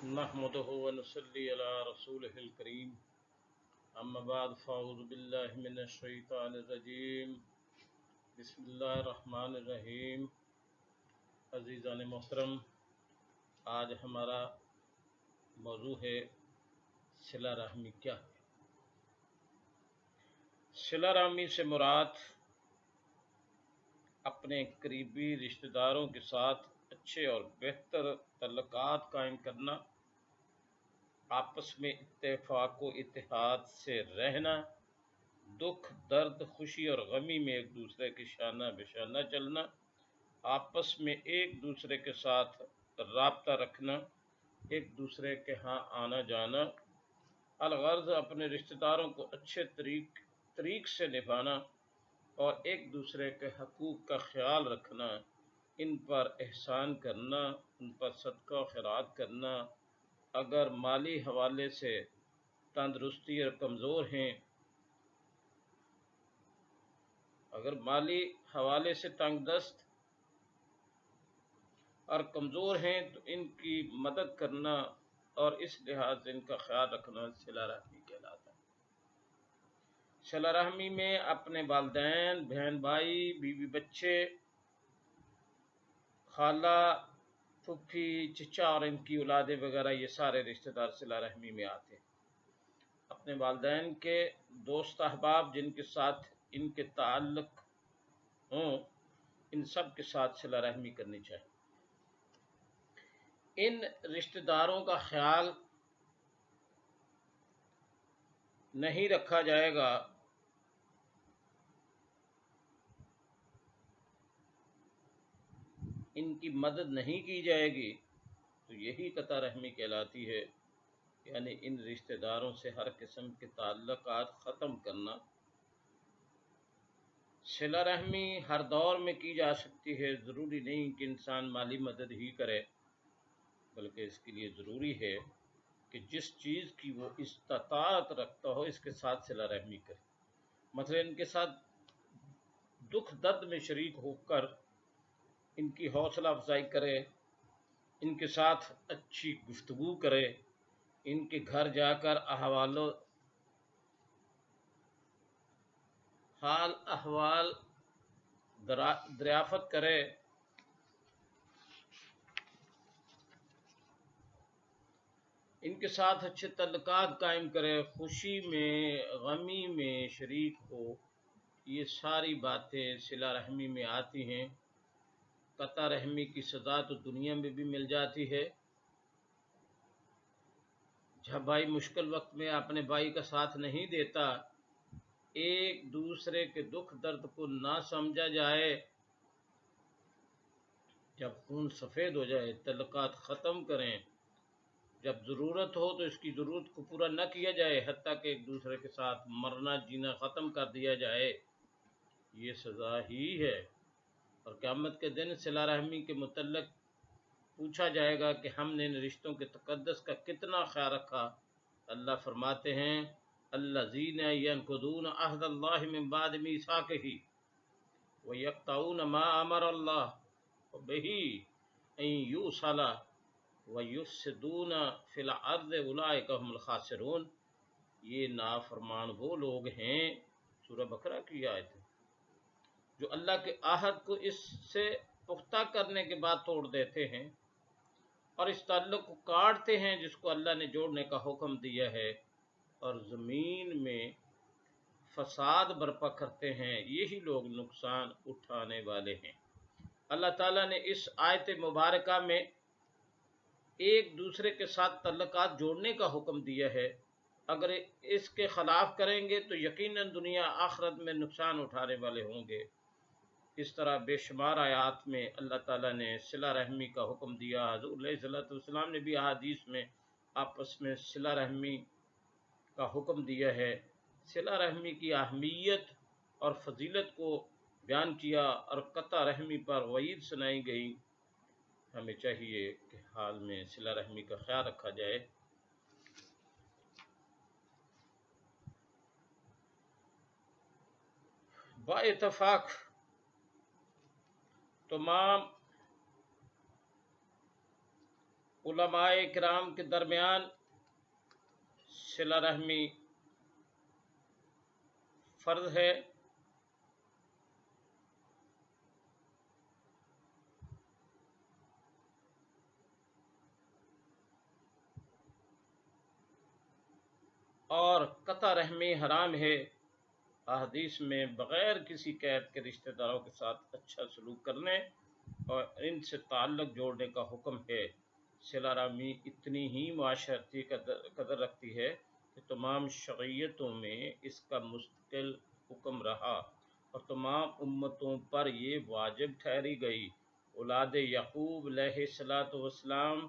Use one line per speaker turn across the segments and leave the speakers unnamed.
نحمده ونصلي على رسوله الكريم اما بعد فاعوذ بالله من الشیطان الرجیم بسم اللہ الرحمن الرحیم۔ عزیزان محترم، آج ہمارا موضوع ہے صلہ رحمی کیا ہے۔ صلہ رحمی سے مراد اپنے قریبی رشتہ داروں کے ساتھ اچھے اور بہتر تعلقات قائم کرنا، آپس میں اتفاق و اتحاد سے رہنا، دکھ درد خوشی اور غمی میں ایک دوسرے کے شانہ بشانہ چلنا، آپس میں ایک دوسرے کے ساتھ رابطہ رکھنا، ایک دوسرے کے ہاں آنا جانا، الغرض اپنے رشتہ داروں کو اچھے طریق سے نبھانا اور ایک دوسرے کے حقوق کا خیال رکھنا، ان پر احسان کرنا، ان پر صدقہ و خیرات کرنا۔ اگر مالی حوالے سے تندرستی اور کمزور ہیں، اگر مالی حوالے سے تنگ دست اور کمزور ہیں تو ان کی مدد کرنا اور اس لحاظ سے ان کا خیال رکھنا صلہ رحمی کہلاتا ہے۔ صلہ رحمی میں اپنے والدین، بہن بھائی، بیوی بچے، خالہ، پھوپھی، چچا اور ان کی اولادیں وغیرہ، یہ سارے رشتہ دار صلہ رحمی میں آتے ہیں۔ اپنے والدین کے دوست احباب جن کے ساتھ ان کے تعلق ہوں، ان سب کے ساتھ صلہ رحمی کرنی چاہیے۔ ان رشتہ داروں کا خیال نہیں رکھا جائے گا ان کی مدد نہیں کی جائے گی تو یہی قطع رحمی کہلاتی ہے، یعنی ان رشتہ داروں سے ہر قسم کے تعلقات ختم کرنا۔ صلہ رحمی ہر دور میں کی جا سکتی ہے، ضروری نہیں کہ انسان مالی مدد ہی کرے، بلکہ اس کے لیے ضروری ہے کہ جس چیز کی وہ استطاعت رکھتا ہو اس کے ساتھ صلہ رحمی کرے۔ مثلا ان کے ساتھ دکھ درد میں شریک ہو کر ان کی حوصلہ افزائی کرے، ان کے ساتھ اچھی گفتگو کرے، ان کے گھر جا کر حال احوال دریافت کرے، ان کے ساتھ اچھے تعلقات قائم کرے، خوشی میں غمی میں شریک ہو۔ یہ ساری باتیں صلہ رحمی میں آتی ہیں۔ قطع رحمی کی سزا تو دنیا میں بھی مل جاتی ہے۔ جب بھائی مشکل وقت میں اپنے بھائی کا ساتھ نہیں دیتا، ایک دوسرے کے دکھ درد کو نہ سمجھا جائے، جب خون سفید ہو جائے، تعلقات ختم کریں، جب ضرورت ہو تو اس کی ضرورت کو پورا نہ کیا جائے، حتیٰ کہ ایک دوسرے کے ساتھ مرنا جینا ختم کر دیا جائے، یہ سزا ہی ہے۔ اور قیامت کے دن صلہ رحمی کے متعلق پوچھا جائے گا کہ ہم نے ان رشتوں کے تقدس کا کتنا خیال رکھا۔ اللہ فرماتے ہیں الذین ینقضون عہد اللہ من بعد میثاقہ ویقطعون ما امر اللہ بہ ان یوصل ویفسدون فی الارض اولئک هم الخاسرون۔ یہ نافرمان وہ لوگ ہیں، سورہ بقرہ کی آیت ہے، جو اللہ کے عہد کو اس سے پختہ کرنے کے بعد توڑ دیتے ہیں اور اس تعلق کو کاٹتے ہیں جس کو اللہ نے جوڑنے کا حکم دیا ہے، اور زمین میں فساد برپا کرتے ہیں، یہی لوگ نقصان اٹھانے والے ہیں۔ اللہ تعالیٰ نے اس آیت مبارکہ میں ایک دوسرے کے ساتھ تعلقات جوڑنے کا حکم دیا ہے۔ اگر اس کے خلاف کریں گے تو یقیناً دنیا آخرت میں نقصان اٹھانے والے ہوں گے۔ اس طرح بے شمار آیات میں اللہ تعالیٰ نے صلہ رحمی کا حکم دیا۔ حضور علیہ الصلوۃ والسلام نے بھی احادیث میں آپس میں صلہ رحمی کا حکم دیا ہے۔ صلہ رحمی کی اہمیت اور فضیلت کو بیان کیا اور قطع رحمی پر وعید سنائی گئی۔ ہمیں چاہیے کہ حال میں صلہ رحمی کا خیال رکھا جائے۔ با اتفاق تمام علماء کرام کے درمیان صلہ رحمی فرض ہے۔ اور قطع رحمی حرام ہے۔ احادیث میں بغیر کسی قید کے رشتہ داروں کے ساتھ اچھا سلوک کرنے اور ان سے تعلق جوڑنے کا حکم ہے۔ صلہ رحمی اتنی ہی معاشرتی قدر رکھتی ہے کہ تمام شریعتوں میں اس کا مستقل حکم رہا اور تمام امتوں پر یہ واجب ٹھہری گئی۔ اولاد یعقوب علیہ السلام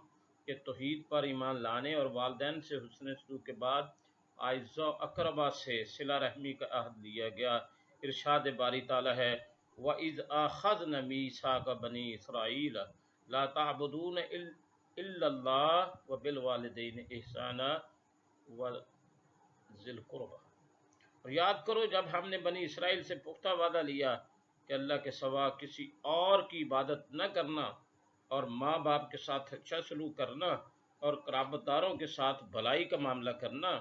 کے توحید پر ایمان لانے اور والدین سے حسن سلوک کے بعد اعزاء و اقربا سے صلہ رحمی کا عہد لیا گیا۔ ارشاد باری تعالی ہے وَإِذْ أَخَذْنَا مِيثَاقَ بَنِي إِسْرَائِيلَ لَا تَعْبُدُونَ إِلَّا اللَّهَ وَبِالْوَالِدَيْنِ إِحْسَانًا وَذِي الْقُرْبَىٰ۔ اور یاد کرو جب ہم نے بنی اسرائیل سے پختہ وعدہ لیا کہ اللہ کے سوا کسی اور کی عبادت نہ کرنا اور ماں باپ کے ساتھ اچھا سلوک کرنا اور قرابت داروں کے ساتھ بھلائی کا معاملہ کرنا۔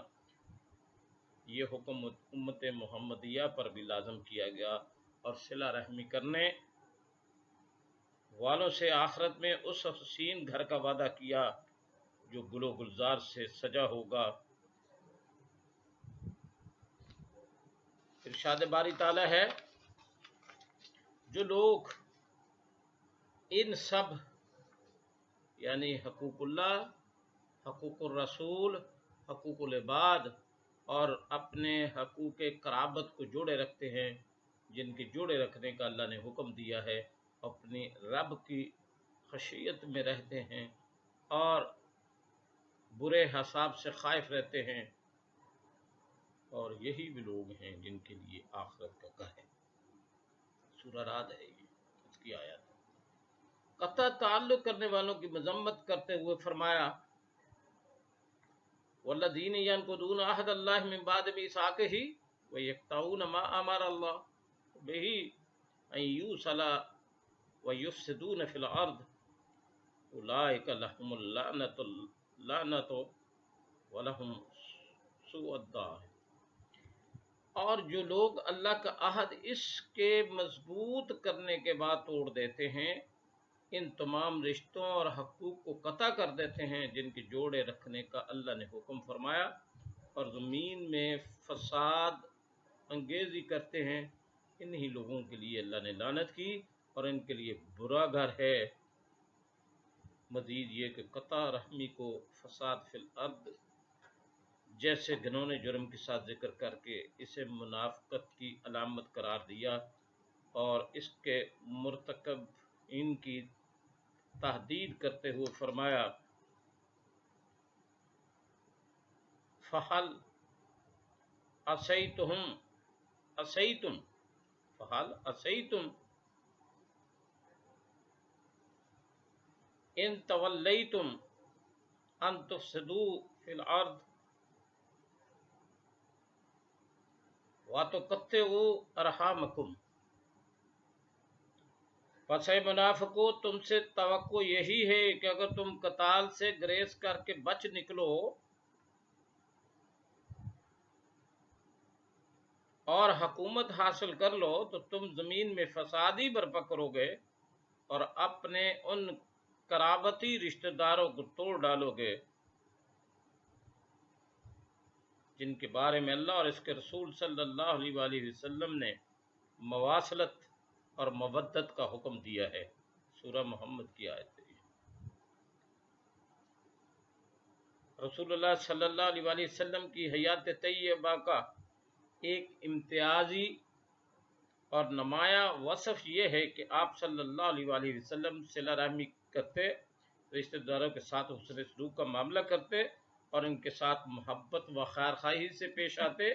یہ حکم امت محمدیہ پر بھی لازم کیا گیا اور صلہ رحمی کرنے والوں سے آخرت میں اس حسین گھر کا وعدہ کیا جو گل و گلزار سے سجا ہوگا۔ ارشاد باری تعالی ہے جو لوگ ان سب یعنی حقوق اللہ، حقوق الرسول، حقوق العباد اور اپنے حقوق قرابت کو جوڑے رکھتے ہیں، جن کے جوڑے رکھنے کا اللہ نے حکم دیا ہے، اپنی رب کی خشیت میں رہتے ہیں اور برے حساب سے خائف رہتے ہیں، اور یہی بھی لوگ ہیں جن کے لیے آخرت کا گھر ہے۔ سورہ رعد ہے یہ، اس کی آیت ہے۔ قطع تعلق کرنے والوں کی مذمت کرتے ہوئے فرمایا والذین ینقضون عہد اللہ من بعد میثاقہ ویقطعون ما امر اللہ بہ ان یوصل ویفسدون فی الارض اولئک لهم اللعنۃ ولهم سوء الدار۔ اور جو لوگ اللہ کا عہد اس کے مضبوط کرنے کے بعد توڑ دیتے ہیں، ان تمام رشتوں اور حقوق کو قطع کر دیتے ہیں جن کے جوڑے رکھنے کا اللہ نے حکم فرمایا، اور زمین میں فساد انگیزی کرتے ہیں، انہی لوگوں کے لیے اللہ نے لعنت کی اور ان کے لیے برا گھر ہے۔ مزید یہ کہ قطع رحمی کو فساد فی الارض جیسے گھنونے جرم کے ساتھ ذکر کر کے اسے منافقت کی علامت قرار دیا اور اس کے مرتکب ان کی تحدید کرتے ہوئے فرمایا فَحَلْ عَصَيْتُمْ إِن تَوَلَّيْتُمْ أَن تُفْسِدُوا فِي الْأَرْضِ وَتُقَطِّعُوا أَرْحَامَكُمْ۔ پس اے منافقو تم سے توقع یہی ہے کہ اگر تم قتال سے گریز کر کے بچ نکلو اور حکومت حاصل کر لو تو تم زمین میں فساد ہی برپا کرو گے اور اپنے ان قرابتی رشتہ داروں کو توڑ ڈالو گے جن کے بارے میں اللہ اور اس کے رسول صلی اللہ علیہ وآلہ وسلم نے مواصلت اور مودت کا حکم دیا ہے۔ سورہ محمد کی آیت ہے۔ رسول اللہ صلی اللہ علیہ وآلہ وسلم کی حیات طیبہ کا ایک امتیازی اور نمایاں وصف یہ ہے کہ آپ صلی اللہ علیہ وآلہ وسلم صلہ رحمی کرتے، رشتہ داروں کے ساتھ حسن سلوک کا معاملہ کرتے اور ان کے ساتھ محبت و خیر خواہی سے پیش آتے۔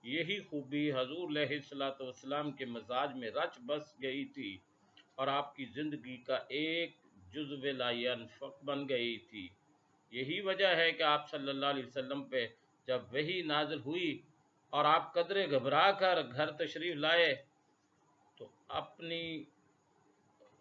یہی خوبی حضور علیہ السلام کے مزاج میں رچ بس گئی تھی اور آپ کی زندگی کا ایک جزو لا ينفک بن گئی تھی۔ یہی وجہ ہے کہ آپ صلی اللہ علیہ وسلم پہ جب وحی نازل ہوئی اور آپ قدرے گھبرا کر گھر تشریف لائے تو اپنی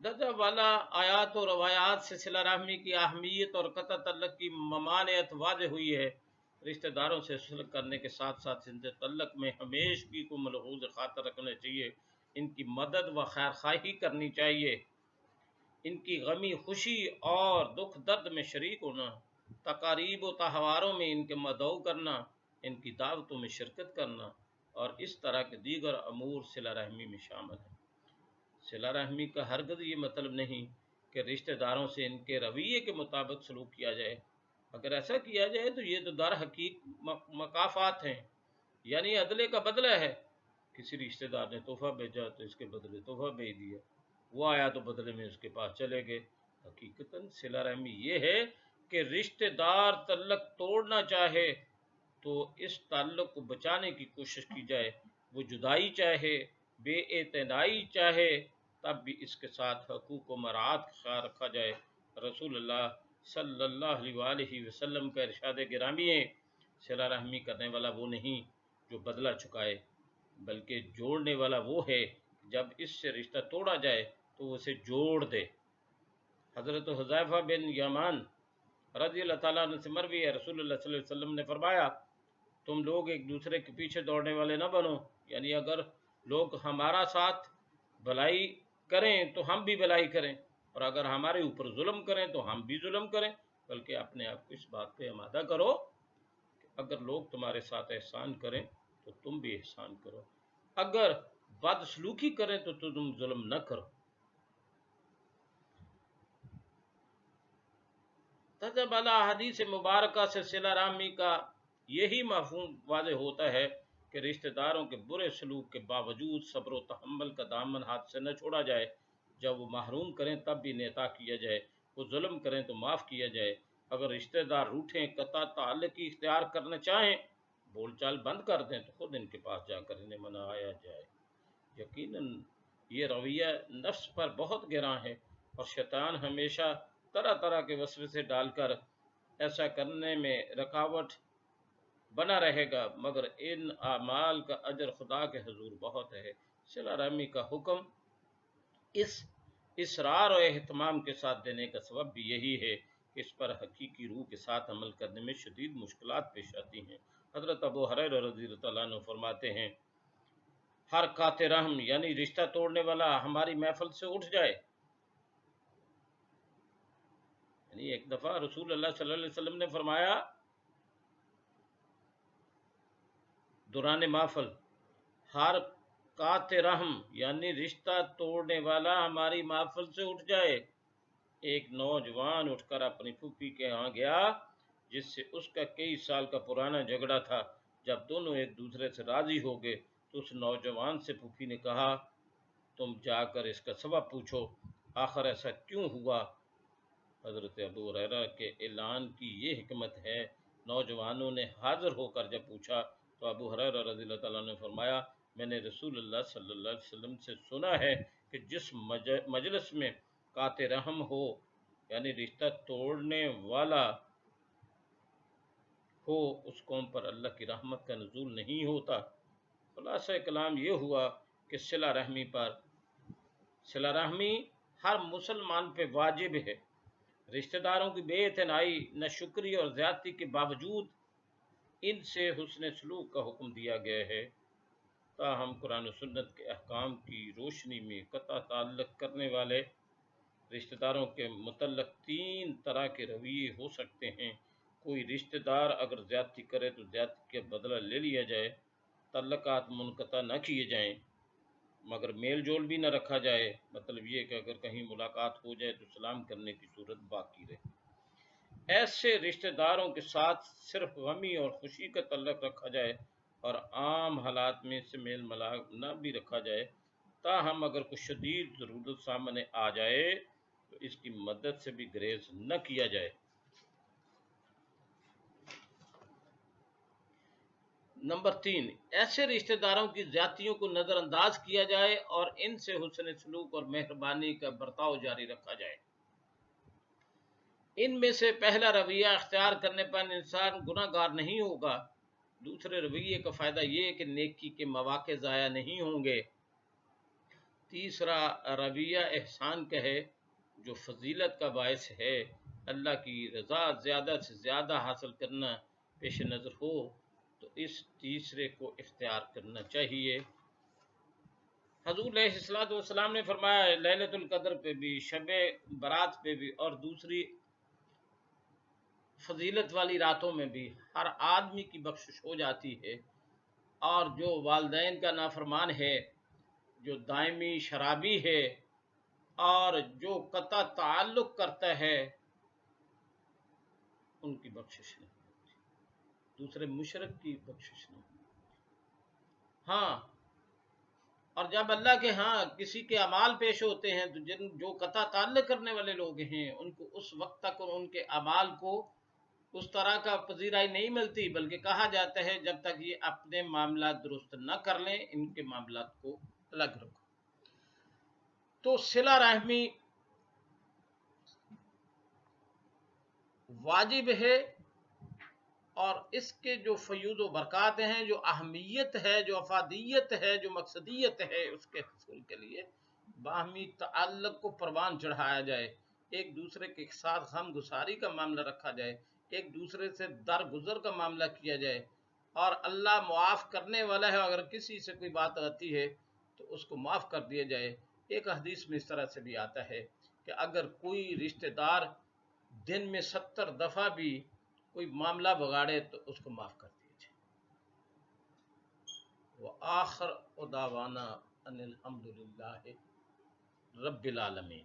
درجہ والا آیات و روایات سے صلہ رحمی کی اہمیت اور قطع تعلق کی ممانعت واضح ہوئی ہے۔ رشتہ داروں سے صلح کرنے کے ساتھ ساتھ ان سے تعلق میں ہمیشگی کو ملحوظ خاطر رکھنا چاہیے، ان کی مدد و خیر خواہی کرنی چاہیے، ان کی غمی خوشی اور دکھ درد میں شریک ہونا، تقاریب و تہواروں میں ان کے مدعو کرنا، ان کی دعوتوں میں شرکت کرنا اور اس طرح کے دیگر امور صلہ رحمی میں شامل ہیں۔ صلہ رحمی کا ہرگز یہ مطلب نہیں کہ رشتہ داروں سے ان کے رویے کے مطابق سلوک کیا جائے۔ اگر ایسا کیا جائے تو یہ تو در حقیق مکافات ہیں، یعنی عدلے کا بدلہ ہے۔ کسی رشتہ دار نے تحفہ بھیجا تو اس کے بدلے تحفہ بھیج دیا، وہ آیا تو بدلے میں اس کے پاس چلے گئے۔ حقیقتاً صلہ رحمی یہ ہے کہ رشتہ دار تعلق توڑنا چاہے تو اس تعلق کو بچانے کی کوشش کی جائے، وہ جدائی چاہے، بے اعتنائی چاہے، تب بھی اس کے ساتھ حقوق و مراعات کا خیال رکھا جائے۔ رسول اللہ صلی اللہ علیہ وآلہ وسلم کا ارشاد گرامی ہے، صلہ رحمی کرنے والا وہ نہیں جو بدلہ چکائے، بلکہ جوڑنے والا وہ ہے جب اس سے رشتہ توڑا جائے تو وہ اسے جوڑ دے۔ حضرت حذیفہ بن یمان رضی اللہ تعالیٰ عنہ سے مروی ہے، رسول اللہ صلی اللہ علیہ وسلم نے فرمایا، تم لوگ ایک دوسرے کے پیچھے دوڑنے والے نہ بنو، یعنی اگر لوگ ہمارا ساتھ بھلائی کریں تو ہم بھی بھلائی کریں، اور اگر ہمارے اوپر ظلم کریں تو ہم بھی ظلم کریں، بلکہ اپنے آپ کو اس بات پہ آمادہ کرو کہ اگر لوگ تمہارے ساتھ احسان کریں تو تم بھی احسان کرو، اگر بد سلوکی کریں تو تم ظلم نہ کرو۔ تجب علی حدیث مبارکہ سے صلہ رحمی کا یہی مفہوم واضح ہوتا ہے کہ رشتہ داروں کے برے سلوک کے باوجود صبر و تحمل کا دامن ہاتھ سے نہ چھوڑا جائے، جب وہ محروم کریں تب بھی نعطا کیا جائے، وہ ظلم کریں تو معاف کیا جائے، اگر رشتہ دار روٹھیں، قطع تعلقی اختیار کرنا چاہیں، بول چال بند کر دیں تو خود ان کے پاس جا کر انہیں منایا جائے۔ یقیناً یہ رویہ نفس پر بہت گراں ہے اور شیطان ہمیشہ طرح طرح کے وسوسے ڈال کر ایسا کرنے میں رکاوٹ بنا رہے گا، مگر ان اعمال کا اجر خدا کے حضور بہت ہے۔ صلہ رحمی کا حکم اس اصرار و اہتمام کے ساتھ دینے کا سبب بھی یہی ہے کہ اس پر حقیقی روح کے ساتھ عمل کرنے میں شدید مشکلات پیش آتی ہیں۔ حضرت ابو ہریرہ رضی اللہ عنہ فرماتے ہیں، ہر قاطع رحم یعنی رشتہ توڑنے والا ہماری محفل سے اٹھ جائے، یعنی ایک دفعہ رسول اللہ صلی اللہ علیہ وسلم نے فرمایا دوران محفل، ہر قاطع رحم یعنی رشتہ توڑنے والا ہماری محفل سے اٹھ جائے۔ ایک نوجوان اٹھ کر اپنی پھوپھی کے ہاں گیا جس سے اس کا کئی سال کا پرانا جھگڑا تھا۔ جب دونوں ایک دوسرے سے راضی ہو گئے تو اس نوجوان سے پھوپھی نے کہا، تم جا کر اس کا سبب پوچھو، آخر ایسا کیوں ہوا؟ حضرت ابو ہریرہ کے اعلان کی یہ حکمت ہے۔ نوجوانوں نے حاضر ہو کر جب پوچھا تو ابو ہریرہ رضی اللہ تعالیٰ نے فرمایا، میں نے رسول اللہ صلی اللہ علیہ وسلم سے سنا ہے کہ جس مجلس میں قاطع رحم ہو یعنی رشتہ توڑنے والا ہو، اس قوم پر اللہ کی رحمت کا نزول نہیں ہوتا۔ خلاصہ کلام یہ ہوا کہ صلہ رحمی ہر مسلمان پہ واجب ہے۔ رشتہ داروں کی بے اعتنائی، ناشکری اور زیادتی کے باوجود ان سے حسن سلوک کا حکم دیا گیا ہے۔ تاہم قرآن و سنت کے احکام کی روشنی میں قطع تعلق کرنے والے رشتہ داروں کے متعلق تین طرح کے رویے ہو سکتے ہیں۔ کوئی رشتہ دار اگر زیادتی کرے تو زیادتی کا بدلہ لے لیا جائے، تعلقات منقطع نہ کیے جائیں، مگر میل جول بھی نہ رکھا جائے، مطلب یہ کہ اگر کہیں ملاقات ہو جائے تو سلام کرنے کی صورت باقی رہے۔ ایسے رشتہ داروں کے ساتھ صرف غمی اور خوشی کا تعلق رکھا جائے اور عام حالات میں اس سے میل ملاق نہ بھی رکھا جائے، تاہم اگر کوئی شدید ضرورت سامنے آ جائے تو اس کی مدد سے بھی گریز نہ کیا جائے۔ نمبر 3، ایسے رشتہ داروں کی زیادتیوں کو نظر انداز کیا جائے اور ان سے حسن سلوک اور مہربانی کا برتاؤ جاری رکھا جائے۔ ان میں سے پہلا رویہ اختیار کرنے پر انسان گناہ گار نہیں ہوگا۔ دوسرے رویے کا فائدہ یہ ہے کہ نیکی کے مواقع ضائع نہیں ہوں گے۔ تیسرا رویہ احسان کا ہے جو فضیلت کا باعث ہے، اللہ کی رضا زیادہ سے زیادہ حاصل کرنا پیش نظر ہو تو اس تیسرے کو اختیار کرنا چاہیے۔ حضور علیہ الصلوۃ والسلام نے فرمایا لیلۃ القدر پہ بھی، شب برات پہ بھی اور دوسری فضیلت والی راتوں میں بھی ہر آدمی کی بخشش ہو جاتی ہے، اور جو والدین کا نافرمان ہے، جو دائمی شرابی ہے اور جو قطع تعلق کرتا ہے ان کی بخشش نہیں ہوتی، دوسرے مشرک کی بخشش نہیں ہوتی۔ ہاں، اور جب اللہ کے ہاں کسی کے اعمال پیش ہوتے ہیں تو جو قطع تعلق کرنے والے لوگ ہیں ان کو اس وقت تک ان کے اعمال کو اس طرح کا پذیرائی نہیں ملتی، بلکہ کہا جاتا ہے جب تک یہ اپنے معاملات درست نہ کر لیں ان کے معاملات کو الگ رکھو۔ تو صلہ رحمی واجب ہے، اور اس کے جو فیوض و برکات ہیں، جو اہمیت ہے، جو افادیت ہے، جو مقصدیت ہے اس کے حصول کے لیے باہمی تعلق کو پروان چڑھایا جائے، ایک دوسرے کے ساتھ غم گساری کا معاملہ رکھا جائے، ایک دوسرے سے درگزر کا معاملہ کیا جائے، اور اللہ معاف کرنے والا ہے، اگر کسی سے کوئی بات آتی ہے تو اس کو معاف کر دیا جائے۔ ایک حدیث میں اس طرح سے بھی آتا ہے کہ اگر کوئی رشتہ دار دن میں 70 دفعہ بھی کوئی معاملہ بگاڑے تو اس کو معاف کر دیجیے۔ وآخر دعوانا ان الحمد للہ رب العالمین۔